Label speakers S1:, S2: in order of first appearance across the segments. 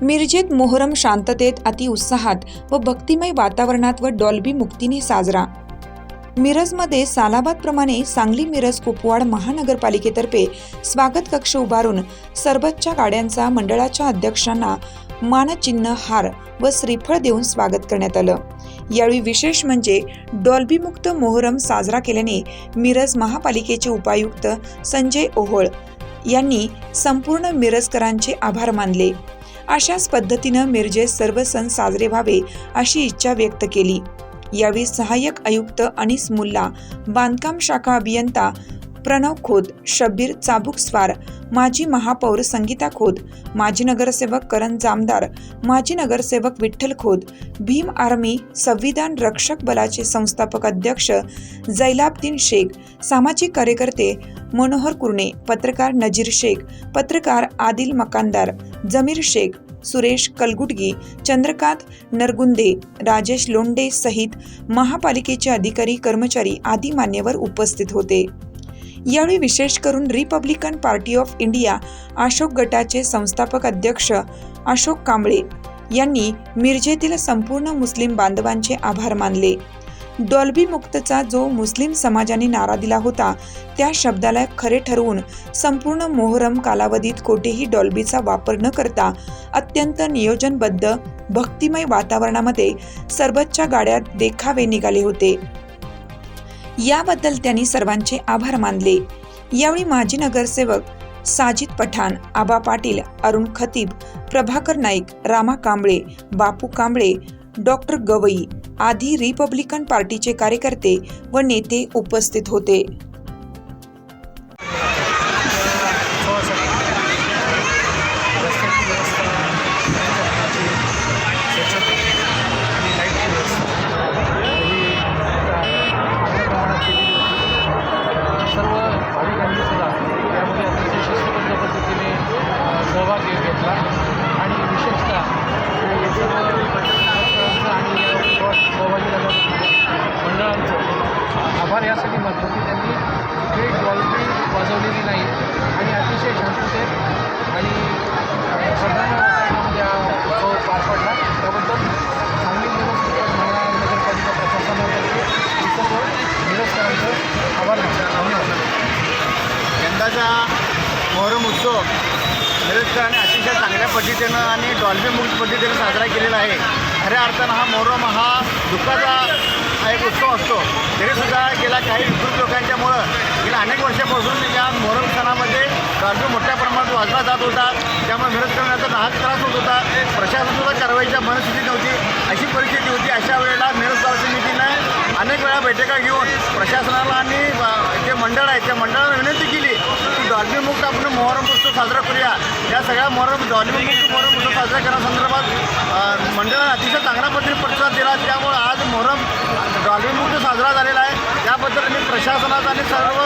S1: मिरजेत मोहरम शांततेत, अतिउत्साहात व भक्तिमय वातावरणात व डॉल्बी मुक्तीने साजरा। मिरजमध्ये सालाबादप्रमाणे सांगली मिरज कुपवाड महानगरपालिकेतर्फे स्वागत कक्ष उभारून सरबतच्या गाड्यांचा मंडळाच्या अध्यक्षांना मानचिन्ह, हार व श्रीफळ देऊन स्वागत करण्यात आलं। यावेळी विशेष म्हणजे डॉल्बी मुक्त मोहरम साजरा केल्याने मिरज महापालिकेचे उपायुक्त संजय ओहोळ यांनी संपूर्ण मिरजकरांचे आभार मानले। अशाच पद्धतीनं मिरजेत सर्व सण साजरे व्हावे अशी इच्छा व्यक्त केली। यावेळी सहाय्यक आयुक्त अनिस मुल्ला, बांधकाम शाखा अभियंता प्रणव खोत, शब्बीर चाबुकस्वार, माजी महापौर संगीता खोत, माजी नगरसेवक करण जामदार, माजी नगरसेवक विठ्ठल खोत, भीम आर्मी संविधान रक्षक बलाचे संस्थापक अध्यक्ष जैलाब्दीन शेख, सामाजिक कार्यकर्ते मनोहर कुरणे, पत्रकार नजीर शेख, पत्रकार आदिल मकानदार, जमीर शेख, सुरेश कलगुटगी, चंद्रकांत नरगुंदे, राजेश लोंडे सहित महापालिकेचे अधिकारी, कर्मचारी आदी मान्यवर उपस्थित होते। यावेळी विशेष करून Republican party of India Ashok गटाचे संस्थापक अध्यक्ष अशोक कांबळे यांनी मिरजेतील संपूर्ण मुस्लिम बांधवांचे आभार मानले। डॉल्बी मुक्तचा जो मुस्लिम समाजाने नारा दिला होता त्या शब्दाला खरे ठरवून संपूर्ण मोहरम कालावधीत कोठेही डॉल्बीचा वापर न करता अत्यंत नियोजनबद्ध भक्तिमय वातावरणामध्ये सरबतच्या गाड्या देखावे निघाले होते। याबद्दल त्यांनी सर्वांचे आभार मानले। यावेळी माजी नगरसेवक साजिद पठाण, आबा पाटील, अरुण खतीब, प्रभाकर नाईक, रामा कांबळे, बापू कांबळे, डॉक्टर गवई आदी रिपब्लिकन पार्टीचे कार्यकर्ते व नेते उपस्थित होते।
S2: सर्व भाविकांनी सुद्धा यामध्ये अतिशय शिस्तबद्ध पद्धतीने सहभाग घेतला आणि विशेषतः आणि सहभागी मंडळांचं आभार यासाठी मानतो की त्यांनी कुठेही डॉल्बी वाजवलेली नाही आणि अतिशय शांततेत आणि सध्या वातावरणामध्ये हा उत्सव पार पडला। त्याबद्दल सांगली मिरज महानगरपालिका प्रशासनातर्फे सर्व मिरजकरांचं आभार धन्यवाद।
S3: यंदाचा मोहरम उत्सव मिरजकरांनी अतिशय चांगल्या पद्धतीनं आणि डॉल्बी मुक्त पद्धतीने साजरा केलेला आहे। खऱ्या अर्थानं हा मोहरम हा दुःखाचा एक उत्सव असतो, तरीसुद्धा गेल्या काही विकृत लोकांच्यामुळं गेल्या अनेक वर्षापासून या मोहरम सणामध्ये डॉल्बी मोठ्या प्रमाणात वाजला जात होता। त्यामुळे मिरजकरांना नाहक त्रास होत होता। प्रशासनासुद्धा कारवाईच्या मनस्थिती नव्हती, अशी परिस्थिती होती। अशा वेळेला मिरज गाव समितीनं अनेक वेळा बैठका घेऊन प्रशासनाला आणि जे मंडळ आहे त्या मंडळाला विनंती केली की डॉल्बी मुक्त आपण मोहरम उत्सव साजरा करूया। या सगळ्या डॉल्बी मुक्त मोहरम उत्सव साजरा करण्यासंदर्भात मंडळाने अतिशय चांगल्या पद्धतीने प्रतिसाद दिला। त्यामुळे आज मोहरम डॉल्बी मुक्त साजरा झालेला आहे। त्याबद्दल मी प्रशासनाचा आणि सर्व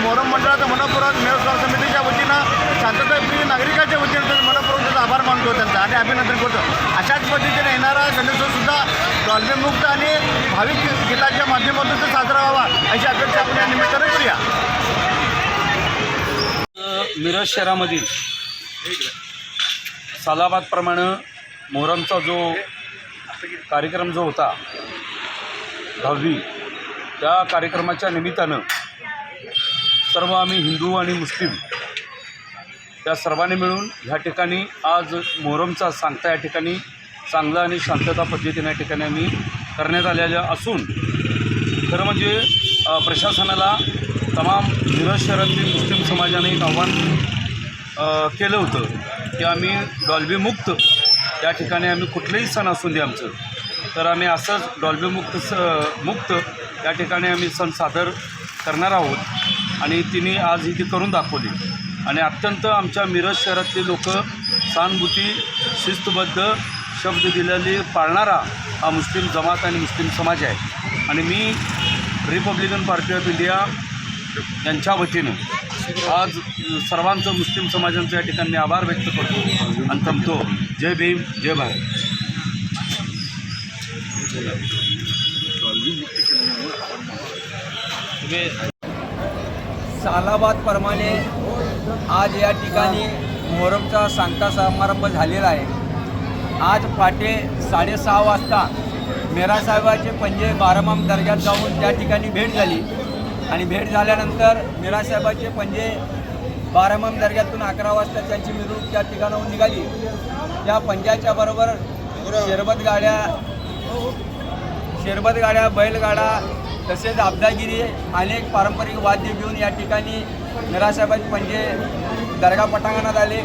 S3: मोहरम मंडळाचा मनपूर्वक मिरज गाव समितीच्या वतीनं शांतताप्रिय नागरिकांच्या वतीनं मनपूर्वक त्याचा आभार मानतो त्यांचा आणि अभिनंदन करतो। अशाच पद्धतीने येणारा गणेशोत्सवसुद्धा डॉल्बी मुक्त आणि भाविक गीताच्या माध्यमातून तो साजरा व्हावा अशी अपेक्षा आपण या निमित्ताने करूया।
S4: मिरज शहरामधील सालाबादप्रमाणे मोहरमचा जो कार्यक्रम जो होता 10वी, त्या कार्यक्रमाच्या निमित्तानं सर्व आम्ही हिंदू आणि मुस्लिम त्या सर्वांनी मिळून ह्या ठिकाणी आज मोहरमचा सांगता या ठिकाणी चांगला आणि शांतता पद्धतीने या ठिकाणी आम्ही करण्यात आलेल्या असून खरं म्हणजे प्रशासनाला तमाम मिरज शहरातील मुस्लिम समाजाने एक आव्हान केलं होतं की आम्ही डॉल्बी मुक्त त्या ठिकाणी आम्ही कुठलेही सण असू दे आमचं, तर आम्ही असंच डॉल्बी मुक्त त्या ठिकाणी आम्ही सण सादर करणार आहोत आणि तिने आज ही ती करून दाखवली आणि अत्यंत आमच्या मिरज शहरातले लोक सहानुभूती, शिस्तबद्ध, शब्द दिलेले पाळणारा हा मुस्लिम जमात आणि मुस्लिम समाज आहे आणि मी रिपब्लिकन पार्टी ऑफ इंडिया यांच्या वतीनं आज सर्वांचं मुस्लिम समाजांचं या ठिकाणी आभार व्यक्त करतो आणि थांबतो. जय भीम, जय भारत.
S5: सालाबादप्रमाणे आज या ठिकाणी मोहरमचा सांगता समारंभ झालेला आहे. आज पहाटे 6:30 वाजता मेरासाहेबाचे पंजे बारामाम दर्ग्यात जाऊन त्या ठिकाणी भेट झाली आणि भेट झाल्यानंतर मेरासाहेबाचे पंजे बारामाम दर्ग्यातून 11 वाजता त्यांची मिरवणूक त्या ठिकाणाहून निघाली. त्या पंजाच्या बरोबर शेरबत गाड्या, बैलगाडा तसेच अब्दागिरी अनेक पारंपरिक वाद्य घेऊन या ठिकाणी मेरासाहेबाचे पंजे दर्गा पटांगणात आले.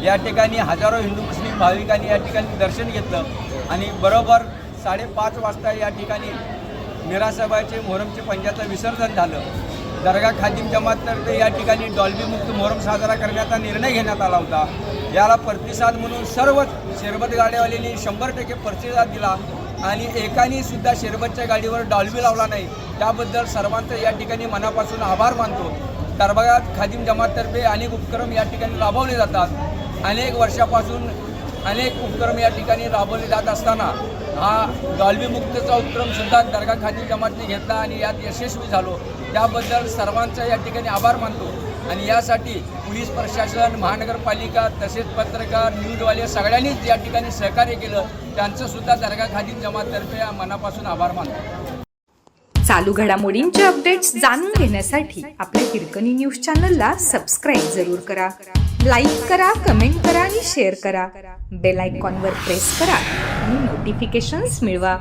S5: या ठिकाणी हजारो हिंदू मुस्लिम भाविकांनी या ठिकाणी दर्शन घेतलं आणि बरोबर 5:30 वाजता या ठिकाणी मेरासाहेबाचे मोहरमचे पंजाचं विसर्जन झालं. दर्गा खादिम जमाततर्फे या ठिकाणी डॉल्बी मुक्त मोहरम साजरा करण्याचा निर्णय घेण्यात आला होता. याला प्रतिसाद म्हणून सर्वच शेरबत गाड्यावाल्यांनी 100% प्रतिसाद दिला आणि एकाने सुद्धा शेरबतच्या गाडीवर डॉल्बी लावला नाही. त्याबद्दल सर्वांचं या ठिकाणी मनापासून आभार मानतो. दरगाह खादिम जमाततर्फे अनेक उपक्रम या ठिकाणी राबवले जातात. अनेक वर्षापासून अनेक उपक्रम या ठिकाणी राबवले जात असताना हा डॉल्बी मुक्तचा उपक्रमसुद्धा दर्गा खादिम जमातने घेतला आणि यात यशस्वी झालो. त्याबद्दल सर्वांचा या ठिकाणी आभार मानतो आणि यासाठी पोलीस प्रशासन, महानगरपालिका तसेच पत्रकार, न्यूजवाले सगळ्यांनीच या ठिकाणी सहकार्य केलं. त्यांचंसुद्धा दर्गा खादिम जमाततर्फे मनापासून आभार मानतो.
S6: चालू घडामोडींचे अपडेट्स जाणून घेण्यासाठी आपल्या हिरकणी न्यूज चॅनलला सबस्क्राईब जरूर करा. लाईक करा, कमेंट करा आणि शेअर करा. बेल आयकॉनवर प्रेस करा आणि नोटिफिकेशन्स मिळवा.